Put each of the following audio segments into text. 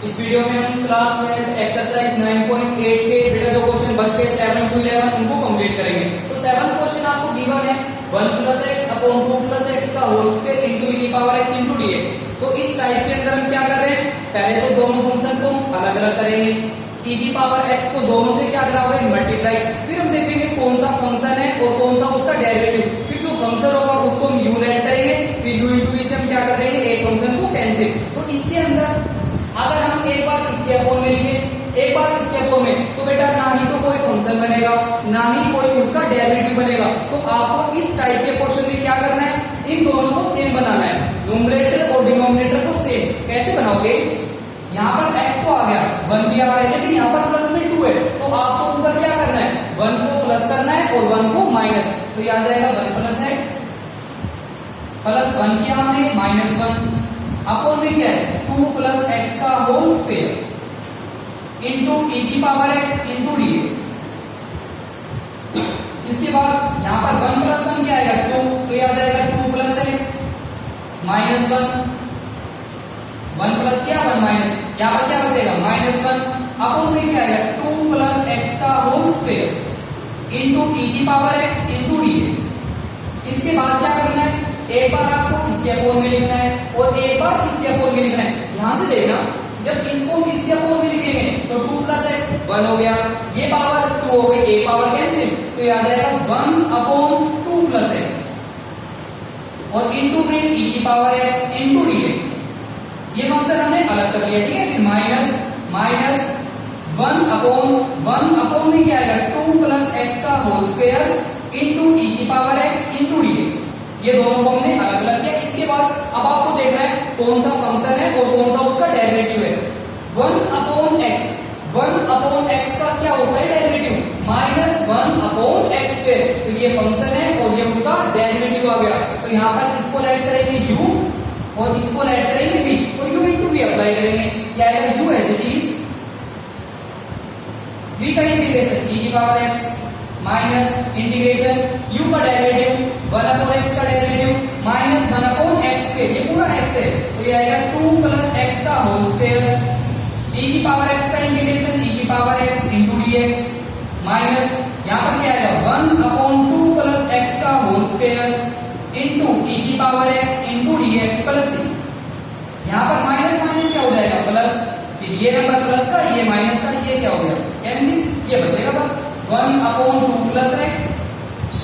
इस वीडियो में हम क्लास 12 एक्सरसाइज 9.8 के बेटा जो क्वेश्चन बच के 7 to 11 उनको कंप्लीट करेंगे। तो 7th क्वेश्चन आपको गिवन है 1 + x अपॉन 2 + x का होल स्क्वायर इनटू e की पावर x इनटू dx। तो इस टाइप के अंदर हम क्या कर रहे हैं, पहले तो दोनों फंक्शन को अलग अलग करेंगे, e की पावर x को दोनों से क्या कराओगे मल्टीप्लाई, फिर हम देखेंगे कौन सा फंक्शन है और कौन सा उसका डेरिवेटिव, फिर जो फंक्शन होगा उसको हम u ऐड करेंगे, फिर u इनटू v से हम क्या कर देंगे एक फंक्शन को कैंसिल। तो इसके अंदर अगर हम एक बार इसके अपोन में लिखे एक बार इसके अपोन में, तो बेटा ना ही तो कोई फंक्शन बनेगा ना ही कोई उसका डेरिवेटिव बनेगा। तो आपको इस टाइप के क्वेश्चन में क्या करना है, इन दोनों को सेम बनाना है, न्यूमरेटर और डिनोमिनेटर को सेम। कैसे बनाओगे, यहाँ पर x तो आ गया 1 भी आ रहा है, लेकिन यहाँ पर प्लस में 2 है, तो आपको ऊपर क्या करना है 1 को प्लस करना है और 1 को माइनस। तो ये आ जाएगा 1 + x प्लस 1 किया हमने -1 अपोन में क्या है 2 + x का होल स्क्वायर इनटू e की पावर x इनटू dx। इसके बाद यहाँ पर 1 + 1 क्या आएगा 2, तो ये आ जाएगा 2 + x -1 1 प्लस क्या 1 माइनस, यहाँ पर क्या बचेगा -1 अपोन में क्या आएगा 2 + x का होल स्क्वायर इनटू e की पावर x इनटू dx। इसके बाद क्या करना है, एक बार आपको इसके अपोन में लिखना है और एक बार इसके अपोन में लिखना है। ध्यान से देखना, जब इसको इसके अपोन में लिखेंगे तो 2 + x 1 हो गया, ये पावर 2 हो गई, एक पावर कैंसिल, तो ये आ जाएगा 1/2 + x और इनटू में e की पावर x इनटू dx। ये फंक्शन हमने अलग कर लिया, ठीक है। फिर माइनस 1 अपोन में क्या आएगा 2 + x का होल स्क्वायर इनटू e की पावर x इनटू dx। ये दोनों को हमने अलग अलग किया। इसके बाद अब आपको देखना है कौन सा फंक्शन है और कौन सा उसका डेरिवेटिव है। 1/x का क्या होता है डेरिवेटिव -1/x²। तो ये फंक्शन है और ये उसका डेरिवेटिव आ गया। तो यहाँ पर इसको ऐड करेंगे u और इसको ऐड करेंगे v और u इनटू v अप्लाई करेंगे, क्या आएगा u as it is v का इंटीग्रेशन e की power x minus integration u का डेरिवेटिव 1/x का डेरिवेटिव -1/x², ये पूरा x है, तो ये आएगा 2 + x का होल स्क्वायर e की पावर x का इंटीग्रेशन e की power x into dx minus यहाँ पर क्या आएगा 1/2 + x का होल स्क्वायर इनटू e की power x into dx plus यहाँ पर माइनस माइनस क्या हो जाएगा प्लस, फिर ये नंबर प्लस का ये माइनस का ये क्या हो गया कैंसिल, ये बचेगा बस 1/2 + x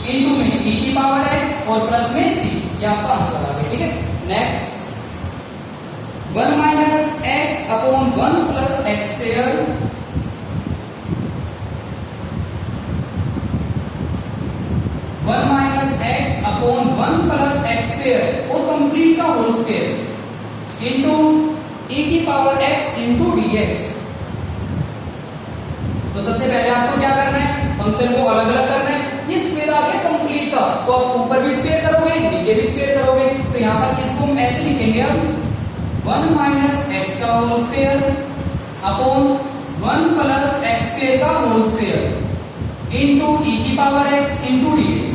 इनटू में e की पावर x और प्लस में c, ये आपका आंसर आ गया, ठीक है। Next 1 - x upon 1 + x², 1 - x upon 1 + x² और कंप्लीट का होल स्क्वायर इनटू e की पावर x इनटू dx। तो सबसे पहले आपको क्या करना है, फंक्शन को अलग अलग करना है। ये स्क्वायर आ गया कंप्लीट का, तो आप ऊपर भी स्क्वायर करोगे नीचे भी स्क्वायर करोगे, तो यहाँ पर इसको हम ऐसे लिखेंगे हम 1 - x का होल स्क्वायर अपॉन 1 + x² का होल स्क्वायर इनटू e की पावर x इनटू dx।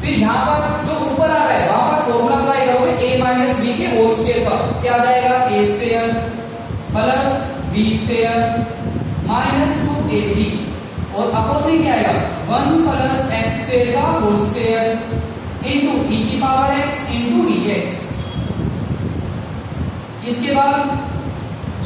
फिर यहाँ पर जो ऊपर आ रहा है वहां पर फॉर्मूला अप्लाई करोगे a - b के होल स्क्वायर का, क्या आ जाएगा a² plus b² minus 2ab और अपोन में क्या आएगा 1 + x² का होल स्क्वायर इनटू e की पावर x इनटू dx। इसके बाद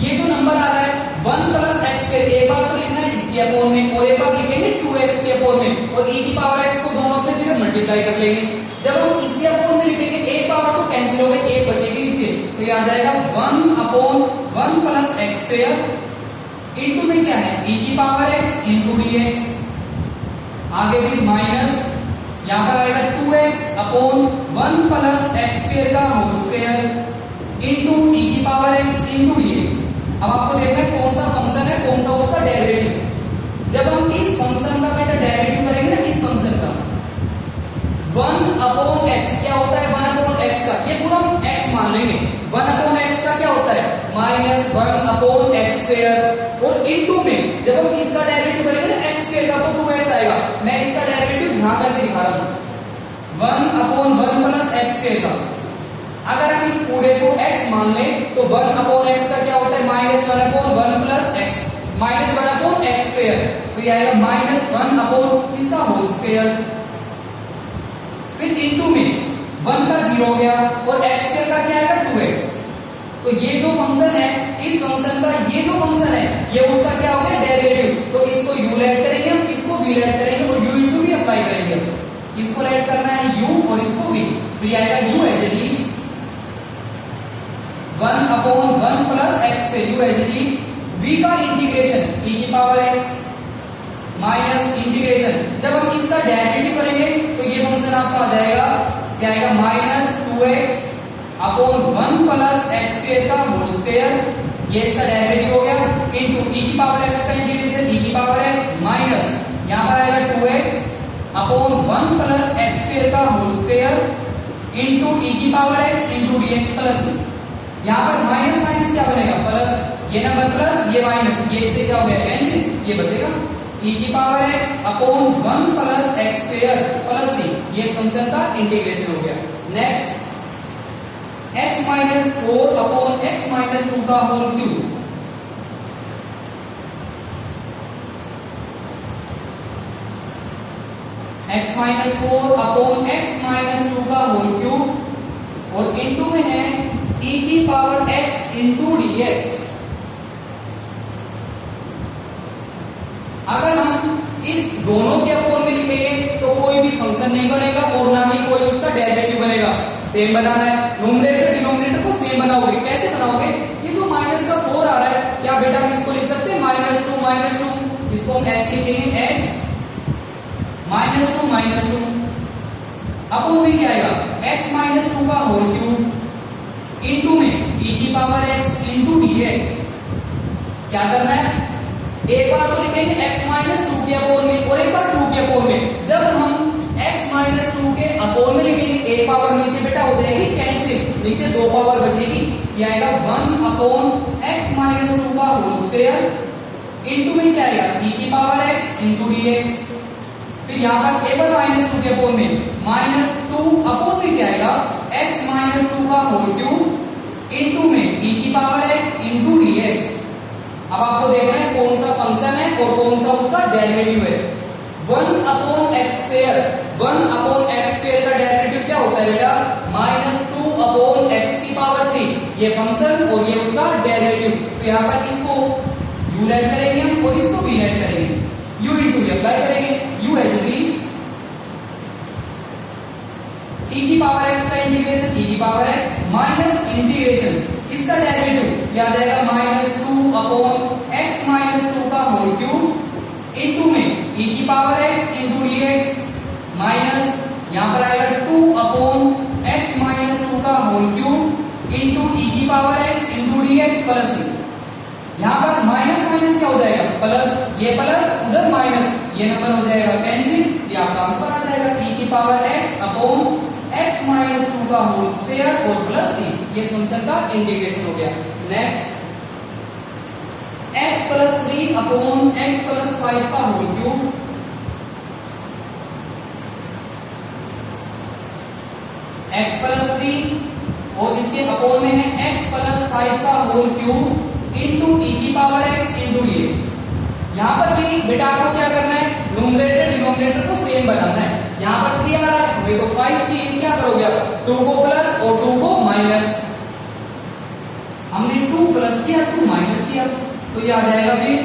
ये जो नंबर आ रहा है 1 + x², एक बार तो लिखना है इसके अपोन में और एक बार लिखेंगे 2x के अपोन में और e की पावर x को दोनों से फिर मल्टीप्लाई कर लेंगे। जब हम इसके अपोन में लिखेंगे एक पावर तो कैंसिल हो गई, एक बचेगी नीचे, तो ये आ जाएगा 1/1 + x² इनटू में क्या है e की पावर x इनटू dx। आगे फिर माइनस यहाँ पर आएगा 2x अपॉन 1 + x² का होल स्क्वायर इनटू e की पावर x इनटू dx। अब आपको देखना है कौन सा फंक्शन है कौन सा उसका डेरिवेटिव। जब हम इस फंक्शन का बेटा डेरिवेटिव करेंगे ना, इस फंक्शन का 1/x क्या होता है 1/x का, ये पूरा x मान लेंगे। 1/x का क्या होता है -1/x² और इनटू में जब हम इसका डेरिवेटिव करेंगे ना x² का, तो 2x आएगा। मैं इसका डेरिवेटिव यहां करके दिखा रहा हूं 1/1 + x² का। अगर हम इस पूरे को x मान लें तो 1/x का क्या होता है तो ये आएगा माइनस 1 अपॉन इसका होल स्क्वायर, फिर इनटू में 1 का 0 हो गया और x स्क्वायर का क्या आएगा 2x। तो ये जो फंक्शन है, इस फंक्शन का ये जो फंक्शन है, ये उसका क्या हो गया डेरिवेटिव। तो इसको u लेट करेंगे हम, इसको v लेट करेंगे और u इनटू v अप्लाई करेंगे। इसको लेट करना है u और इसको v, तो ये आएगा u as it is 1 upon 1 plus x पे u as it is v का इंटीग्रेशन e की पावर x माइनस इंटीग्रेशन, जब हम इसका डेरिवेटिव करेंगे तो ये फंक्शन आपका आ जाएगा, क्या आएगा minus 2x upon 1 plus x square का होल स्क्वायर, ये इसका डेरिवेटिव हो गया, इनटू e की पावर x का इंटीग्रेशन e की पावर x माइनस यहां पर आएगा 2x upon 1 plus x square का होल स्क्वायर इनटू e की power x into dx plus, यहां पर माइनस माइनस क्या बनेगा प्लस, ये नंबर प्लस ये माइनस, ये इससे क्या हो गया कैंसिल, ये बचेगा e की power x upon 1 plus x square plus c, ये फंक्शन का इंटीग्रेशन हो गया। Next x minus 4 upon x minus 2 का whole cube, x minus 4 upon x minus 2 का होल क्यूब और इनटू में है e की पावर x इनटू dx। अगर हम इस दोनों के अपोन में लिखेंगे तो कोई भी फंक्शन नहीं बनेगा और ना ही कोई उसका डेरिवेटिव बनेगा। सेम बनाना है, न्यूमरेटर डिनोमिनेटर को सेम बनाओगे। कैसे बनाओगे, ये जो माइनस का 4 आ रहा है, क्या बेटा हम इसको लिख सकते हैं माइनस टू, इसको हम ऐसे लिखेंगे x माइनस टू अपोन में क्या आएगा x माइनस 2 का होल क्यूब इनटू में e की पावर x इनटू dx। क्या करना है, एक बार तो लिखेंगे x माइनस 2 के अपोन में और एक बार 2 के अपोन में। जब हम x माइनस 2 के अपोन में लिखेंगे, एक पावर नीचे बेटा हो जाएगी कैंसिल, नीचे 2 पावर बचेगी, ये आएगा 1 अपॉन x माइनस 2 का होल स्क्वायर इनटू में क्या आएगा e की पावर x इनटू dx। फिर यहाँ पर एक बार माइनस 2 के अपोन में माइनस 2 अपोन में क्या आएगा x माइनस 2 का होल क्यूब इनटू में e की पावर x इनटू dx। अब आपको देखना है कौन सा फंक्शन है और कौन सा उसका डेरिवेटिव है। 1 upon x square, 1 upon x square का डेरिवेटिव क्या होता है बेटा माइनस 2 अपॉन x की पावर 3, ये फंक्शन और ये उसका डेरिवेटिव। तो यहाँ पर इसको u लेट करेंगे हम और इसको v लेट करेंगे, u इनटू v अप्लाई करेंगे, u as it is e की पावर x का इंटीग्रेशन e की पावर x माइनस इंटीग्रेशन इसका डेरिवेटिव क्या आ जाएगा माइनस 2 अपॉन x माइनस 2 का होल क्यूब इनटू में e की power x into dx minus यहां पर आएगा 2 अपॉन x माइनस 2 का होल क्यूब इनटू e की power x into dx plus. यहां पर माइनस माइनस क्या हो जाएगा प्लस, ये प्लस उधर माइनस, ये नंबर हो जाएगा कैंसिल, ये आपका आंसर आ जाएगा e की power x upon x minus 2 का होल स्क्वायर और प्लस c, ये फंक्शन का इंटीग्रेशन हो गया। Next x plus 3 upon x plus 5 का होल क्यूब, x प्लस 3 और इसके अपॉन में है x प्लस 5 का होल क्यूब इनटू e की पावर x इनटू dx। यहाँ पर भी बेटा आपको क्या करना है, न्यूमरेटर डिनोमिनेटर को सेम बनाना है। यहाँ पर 3 आ रहा है, हमें तो 5 चाहिए, क्या करोगे आप 2 को प्लस और 2 को माइनस, हमने 2 प्लस किया 2 माइनस किया, तो ये आ जाएगा फिर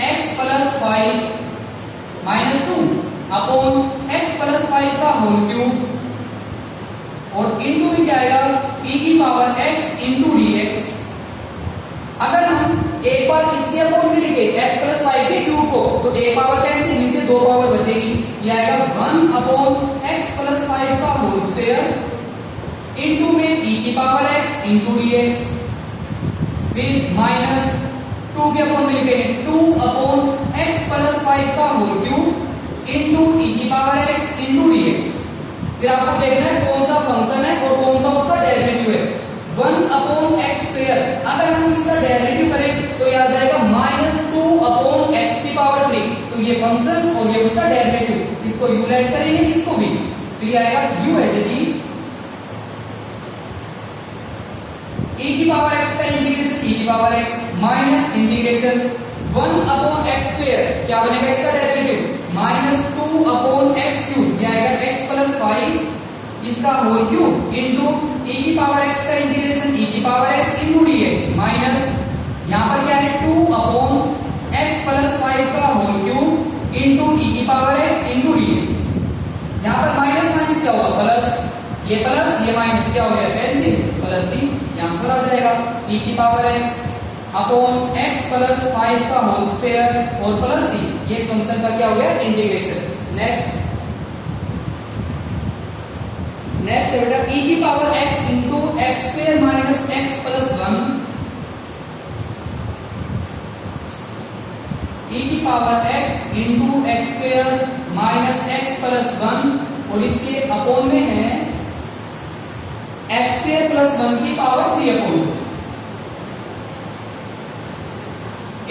x plus 5 minus 2 upon x plus 5 का होल क्यूब और इनटू में क्या आएगा e की पावर x इनटू dx। अगर हम एक बार इसके अपोन में लिखे x प्लस 5 के क्यूब को, तो एक पावर कैंसिल, नीचे 2 पावर बचेगी, ये आएगा 1 अपॉन x प्लस 5 का होल स्क्वायर इनटू में e की पावर x इनटू dx। फिर माइनस 2 के अपोन में लिखेंगे 2 अपॉन x प्लस 5 का होल क्यूब इनटू e की पावर x इनटू dx। फिर आपको देखना है कौन सा फंक्शन है और कौन सा उसका डेरिवेटिव है। 1 अपॉन x स्क्वायर, अगर हम इसका डेरिवेटिव करें तो ये आ जाएगा माइनस 2 अपॉन x की पावर 3, तो ये फंक्शन और ये उसका डेरिवेटिव, इसको u लेट करेंगे, इसको भी, तो ये आएगा u as it is e की पावर x का इंटीग्रेशन e की power x minus integration 1 upon x square, क्या बनेगा इसका derivative minus 2 upon x cube, ये आएगा एक्स प्लस 5 इसका होल क्यूब इंटू e की पावर x का इंटीग्रेशन e की power x into dx minus यहाँ पर क्या है 2 अपॉन x प्लस 5 का होल क्यूब इंटू e की पावर x इंटू dx। यहाँ पर माइनस माइनस क्या होगा प्लस, ये माइनस क्या हो गया कैंसिल, प्लस सी आंसर आ जाएगा e की power x upon x plus 5 का होल स्क्वायर और प्लस सी, ये इस फंक्शन का क्या हो गया इंटीग्रेशन। नेक्स्ट है बेटा e की power x into x square minus x plus 1, e की power x into x square minus x plus 1 और इसके अपोन में है एक्स स्क्वायर प्लस 1 की पावर 3 अपोन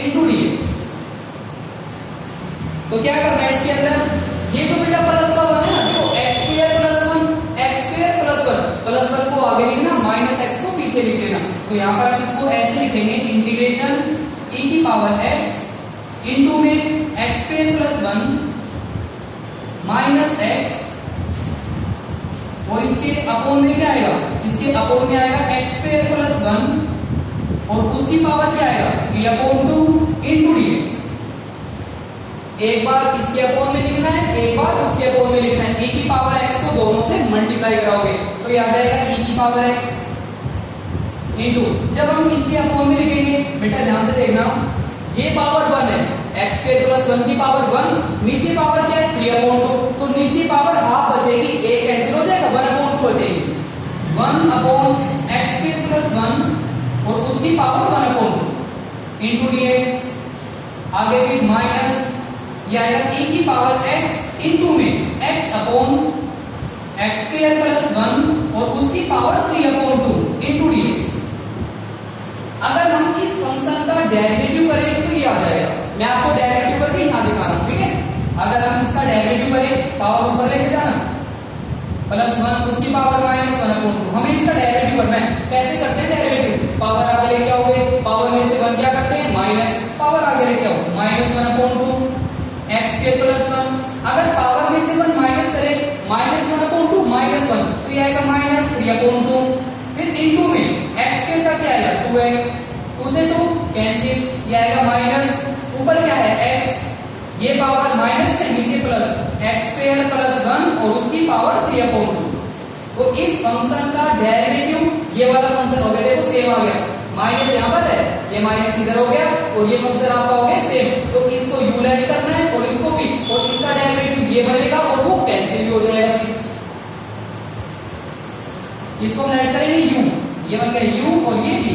इंटू dx। तो क्या करना है इसके अंदर, ये जो बेटा प्लस का 1 है ना, देखो x square plus 1, x square plus 1, plus 1 को आगे लिखना माइनस x को पीछे लिख देना। तो यहाँ पर आप इसको ऐसे लिखेंगे इंटीग्रेशन e की पावर x इंटू में x square plus 1 minus x और इसके अपोन में क्या आएगा, इसके अपोन में आएगा एक्स स्क्वायर प्लस 1 और उसकी पावर क्या आएगा 3 अपॉन 2 इंटू dx। एक बार इसके अपोन में लिखना है, एक बार उसके अपोन में लिखना है। e की पावर x को दोनों से मल्टीप्लाई कराओगे तो ये आ जाएगा e की पावर x इंटू, जब हम इसके अपोन में लिखेंगे बेटा ध्यान से देखना, ये पावर 1 है एक्स स्क्वायर प्लस 1 की पावर 1, नीचे पावर क्या है 3 अपॉन 2, तो नीचे पावर हाफ बचेगी, एक कैंसिल हो जाएगा 1 अपॉन 2 बचेगी, 1 अपॉन एक्स स्क्वायर प्लस 1 और उसकी पावर 1 अपॉन 2 इंटू dx। आगे फिर माइनस ये आएगा e की पावर x इंटू में x upon x square plus 1 और उसकी पावर 3 अपॉन 2 इंटू dx। अगर हम इस फंक्शन का डेरिवेटिव करें तो ये आ जाएगा, मैं आपको डेरिवेटिव करके यहां दिखा रहा हूं, ठीक है। अगर हम इसका डेरिवेटिव करें पावर ऊपर लेके जाना प्लस 1 उसकी पावर माइनस 1 अपॉन 2, हमें इसका डेरिवेटिव करना है। कैसे करते हैं डेरिवेटिव, पावर आगे लेके आओगे, पावर में से 1 क्या करते हैं माइनस, पावर आगे लेके आओ minus 1 upon 2 x square plus 1, अगर पावर में से 1 माइनस करें माइनस 1 अपॉन 2 माइनस 1 तो ये आएगा माइनस 3 अपॉन 2, फिर इंटू में एक्स स्क्वायर का क्या आएगा 2x, 2 से 2 कैंसिल, ये आएगा माइनस, ऊपर क्या है x, ये पावर माइनस के नीचे प्लस एक्स स्क्वायर प्लस 1 और उसकी पावर 3 अपॉन 2। तो इस फंक्शन का डेरिवेटिव ये वाला फंक्शन हो गया, देखो सेम आ गया, माइनस यहाँ पर है, ये माइनस इधर हो गया और ये फंक्शन आपका हो गया सेम, तो इसको यूनाइट करना है और इसको भी, और इसका डेरिवेटिव ये बनेगा और वो कैंसिल भी हो जाएगा। इसको हम ऐड करेंगे u, ये बन गया u और ये भी,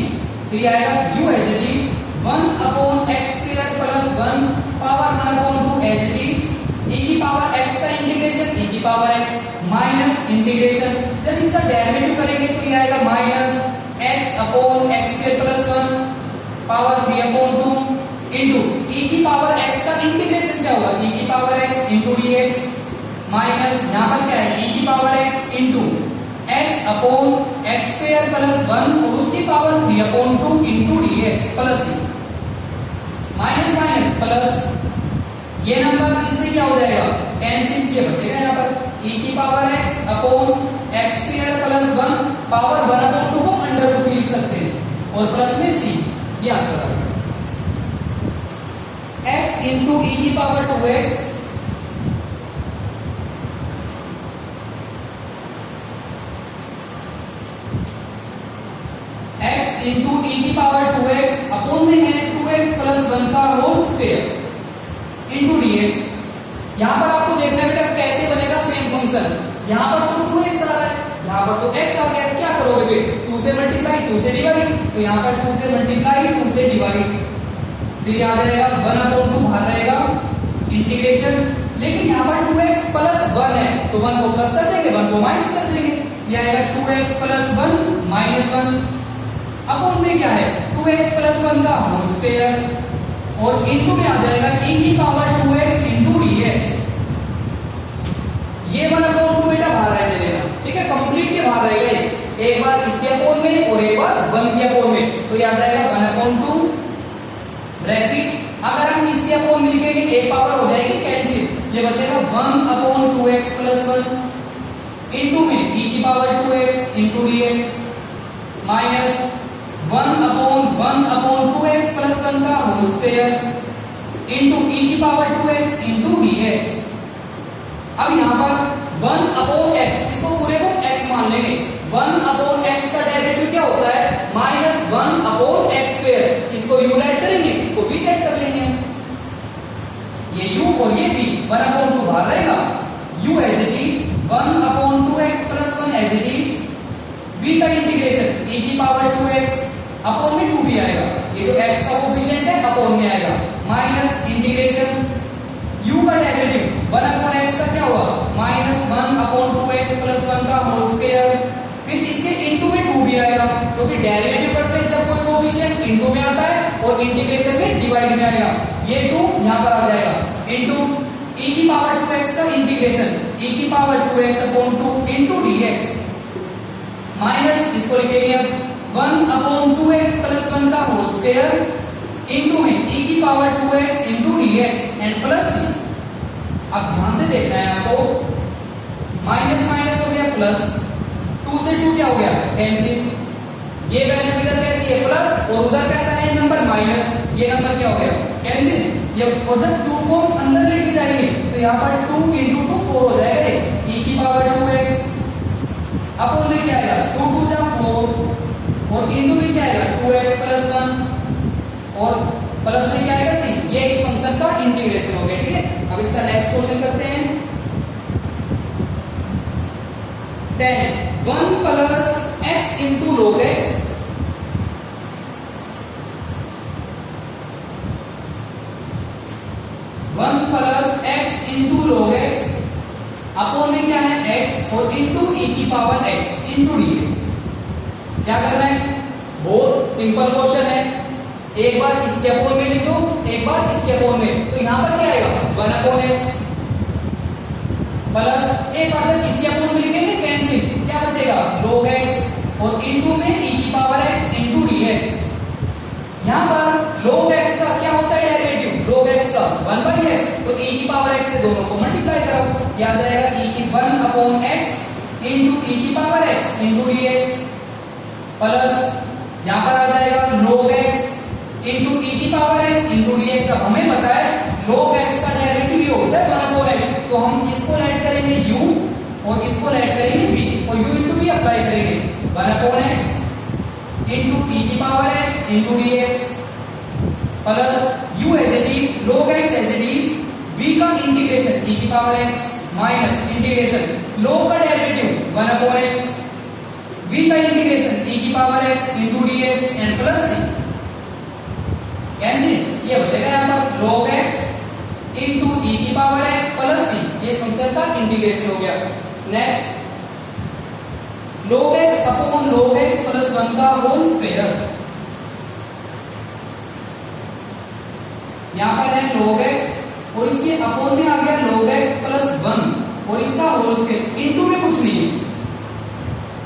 फिर आएगा u as it is 1 upon x square plus 1 power 1 upon 2 as it is e की पावर x का इंटीग्रेशन e की पावर x माइनस इंटीग्रेशन, जब इसका डेरिवेटिव करेंगे तो ये आएगा minus x upon x square plus 1 power 3 upon 2 into e की पावर x का इंटीग्रेशन क्या होगा e की power x into dx minus यहाँ पर क्या है e की power x into x upon x square plus 1 और उसकी power 3 upon 2 into dx plus minus minus plus, ये नंबर इससे क्या हो जाएगा कैंसिल, ये बचेगा यहाँ पर e की power x upon x square plus 1 power 1 upon 2 को अंडर रूट लिख सकते हैं और प्लस में c, ये आंसर आ गया x इंटू e की power 2x x into e की पावर 2x अपॉन में है 2x प्लस 1 का होल स्क्वायर इंटू dx। यहाँ पर आपको देखना है बेटा कैसे बनेगा सेम फंक्शन, यहाँ पर तो 2x आ रहा है, यहाँ पर तो x आ गया, क्या करोगे फिर 2 से मल्टीप्लाई 2 से डिवाइड, तो यहाँ पर 2 से मल्टीप्लाई 2 से डिवाइड, फिर आ जाएगा 1 अपॉन 2 बाहर रहेगा इंटीग्रेशन, लेकिन यहाँ पर 2x प्लस 1 है तो 1 को प्लस कर देंगे 1 को माइनस कर देंगे, ये आएगा 2x प्लस 1 माइनस 1 अपॉन में क्या है 2x प्लस 1 का होल स्क्वायर और इनटू में आ जाएगा e की पावर 2x इंटू dx। ये 1 अपॉन 2 बेटा बाहर रहने देना, ठीक है, कंप्लीट के बाहर रहेगा, एक बार इसके अपोन में और एक बार 1 के अपोन में, तो ये आ जाएगा 1 अपॉन 2 ब्रैकेट। अगर हम इसके अपोन अपॉन में लिखेंगे एक पावर हो जाएगी कैंसिल, ये बचेगा 1/2x प्लस 1 इंटू में e की power 2x into dx minus 1/2x plus 1 का होल स्क्वायर इंटू e की पावर 2x इंटू dx। अब यहाँ पर 1/x, इसको पूरे को x मान लेंगे। 1/x का डेरिवेटिव क्या होता है? Minus 1/x square. इसको u ऐड करेंगे, इसको v ऐड कर लेंगे। ये u और ये v 1/2 बाहर रहेगा। u as it is 1/2x plus 1 as it is v का इंटीग्रेशन e की पावर 2x अपॉन में 2v आएगा। ये जो x का कोफिशिएंट है अपॉन में आएगा माइनस इंटीग्रेशन u का डेरिवेटिव 1/x का क्या होगा? माइनस 1/2x प्लस 1 का होल स्क्वायर, फिर इसके इंटू में 2v आएगा, क्योंकि डेरिवेटिव करते हैं जब कोई कोफिशिएंट इंटू में आता है और इंटीग्रेशन में डिवाइड में आएगा। ये 2 यहां पर आ जाएगा इंटू e की पावर 2x का इंटीग्रेशन e की power 2x upon 2 into dx minus इसको लिखेंगे अब 1/2x प्लस 1 का होल स्क्वायर इंटू में e की power 2x into dx and plus. अब ध्यान से देखना है आपको, माइनस माइनस हो गया प्लस, 2 से 2 क्या हो गया? कैंसिल। ये वैल्यू इधर कैसी है? प्लस, और उधर कैसा है नंबर? माइनस। ये नंबर क्या हो गया? कैंसिल। ये और जब 2 को अंदर लेके जाएंगे तो यहाँ पर 2 इंटू 2 4 हो जाएगा, e की पावर 2x अपॉन में क्या आएगा? 2 2 जा 4 और इंटू में क्या आएगा? 2x प्लस 1 और प्लस में क्या आएगा? c। ये इस फंक्शन का इंटीग्रेशन हो गया। ठीक है, अब इसका नेक्स्ट क्वेश्चन करते हैं। 10 1 plus x into log x 1 plus x into log x upon में क्या है? x और इंटू e की पावर x इंटू dx। क्या करना है? बहुत सिंपल क्वेश्चन है। एक बार इसके अपॉन में लिख दो, एक बार इसके अपॉन में, तो यहां पर क्या आएगा? 1/x प्लस एक बार जब इसके अपॉन में लिखेंगे कैंसिल, क्या बचेगा? log x और इंटू में e की पावर x इंटू dx। यहां पर log x का क्या होता है डेरिवेटिव? log x का 1/x, तो e की पावर x से दोनों को मल्टीप्लाई करो, क्या आ जाएगा? e की 1/x इंटू e की power x into dx plus यहां पर आ जाएगा log x इंटू e की पावर x इंटू dx। अब हमें पता है log x का डेरिवेटिव ये होता है 1/x, तो हम इसको ऐड करेंगे u और इसको ऐड करेंगे v और u इंटू v अप्लाई करेंगे 1/x इंटू e की power x into dx plus u as it is log x as it is v का इंटीग्रेशन e की power x minus integration log का derivative 1/x v का integration e की power x into dx and plus c। Cancel. ये बचेगा यहाँ पर log x into e की पावर x प्लस c। ये फंक्शन का इंटीग्रेशन हो गया। Next log x upon log x plus 1 का होल स्क्वायर। यहाँ पर है log x और इसके अपॉन में आ गया log x प्लस 1 और इसका होल स्क्वायर। इंटू में कुछ नहीं है,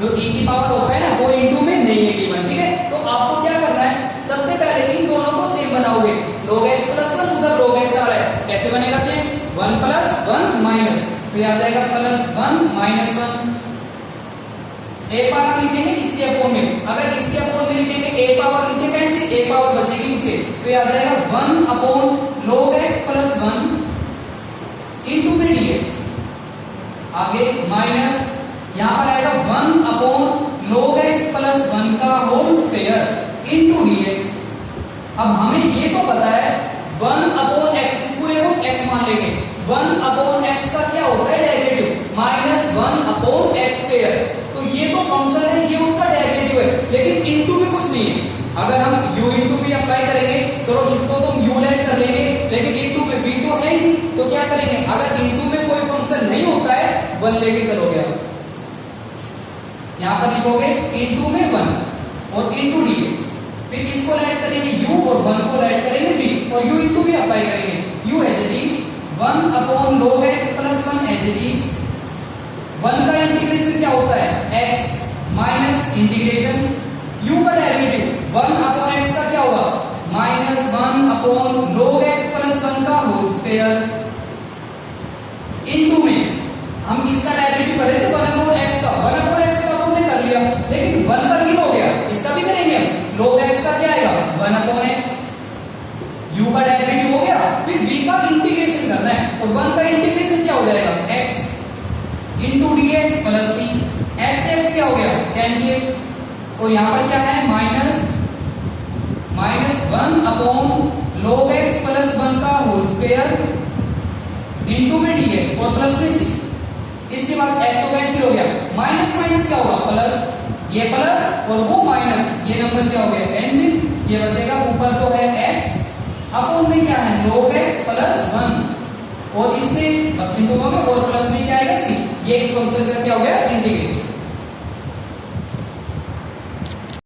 जो e की पावर होता है ना वो इंटू में नहीं है गिवन। ठीक है, तो आपको क्या करना है? सबसे पहले इन दोनों को सेम बनाओगे। log x प्लस 1 उधर log x आ रहा है, कैसे बनेगा सेम? 1 प्लस 1 माइनस, तो ये आ जाएगा प्लस 1 माइनस 1। एक बार हम लिखेंगे इसके अपॉन में, अगर इसके अपॉन में लिखेंगे एक पावर नीचे कैंसिल, एक पावर बचेगी नीचे, तो ये आ जाएगा 1 upon log x plus 1 into में dx। आगे माइनस यहां पर आएगा 1 अपॉन log x प्लस 1 का होल स्क्वायर इंटू dx। अब हमें ये तो पता है 1 अपॉन x, इस पूरे को x मान लेंगे। 1 अपॉन x का क्या होता है derivative? Minus 1 upon x square. तो ये तो फंक्शन है, ये उसका डेरिवेटिव है, लेकिन इंटू में कुछ नहीं है। अगर हम u इंटू v अप्लाई करेंगे, चलो इसको तो u ऐड कर लेंगे, लेकिन इंटू में v तो है ही, तो क्या करेंगे? अगर इंटू में कोई फंक्शन नहीं होता है 1 लेके चलोगे आप, यहां पर लिखोगे इंटू में 1 और इंटू dx, फिर इसको ऐड करेंगे u और 1 को ऐड करेंगे v और u इंटू v अप्लाई करेंगे। u as it is 1 upon log x plus 1 as it is 1 का इंटीग्रेशन क्या होता है? x माइनस इंटीग्रेशन u का डेरिवेटिव 1 अपॉन x का क्या होगा? Minus 1 upon log x plus 1 का 1 अपॉन एक्स, u का डेरिवेटिव हो गया, फिर v का इंटीग्रेशन करना है, और 1 का इंटीग्रेशन क्या हो जाएगा, x into dx plus c, x से x क्या हो गया, कैंसिल, और यहां पर क्या है minus 1 upon log x plus 1 का होल स्क्वायर इंटू में dx और प्लस में c। इसके बाद x तो कैंसिल हो गया, माइनस माइनस क्या होगा प्लस, ये प्लस और वो माइनस, ये नंबर क्या हो गया कैंसिल, ये बचेगा ऊपर तो है x अपॉन में क्या है log x प्लस 1 और इससे बस इंटू हो गया और प्लस में क्या आएगा c, ये इस फंक्शन का क्या हो गया इंटीग्रेशन।